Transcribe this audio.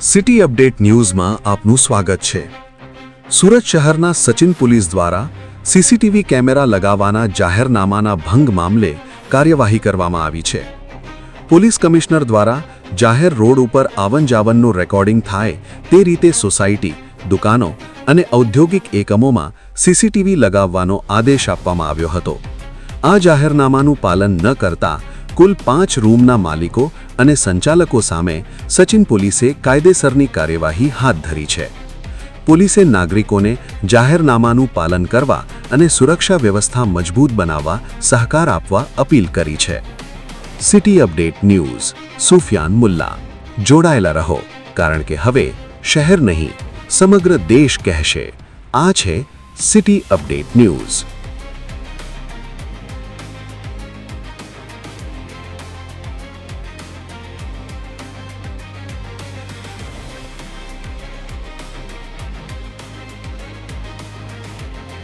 City update ન્યૂઝમાં આપનું સ્વાગત છે। સુરત શહેરના સચિન પોલીસ દ્વારા સીસીટીવી કેમેરા લગાવવાના જાહેરનામાના ભંગ મામલે કાર્યવાહી કરવામાં આવી છે। પોલીસ કમિશનર દ્વારા જાહેર રોડ ઉપર આવન-જાવનનું રેકોર્ડિંગ થાય તે રીતે સોસાયટી, દુકાનો અને ઔદ્યોગિક એકમોમાં સીસીટીવી લગાવવાનો આદેશ આપવામાં આવ્યો હતો। આ જાહેરનામાનું પાલન ન કરતા કુલ 5 રૂમના માલિકો અને સંચાલકો સામે સચિન પોલીસે કાયદેસરની કાર્યવાહી હાથ ધરી છે। પોલીસે નાગરિકોને જાહેરનામાનું પાલન કરવા અને સુરક્ષા વ્યવસ્થા મજબૂત બનાવવા સહકાર આપવા અપીલ કરી છે। City update news Sufiyan Mulla, જોડાયેલા રહો, કારણ કે હવે શહેર નહીં સમગ્ર દેશ કહેશે। આ છે સિટી અપડેટ ન્યૂઝ।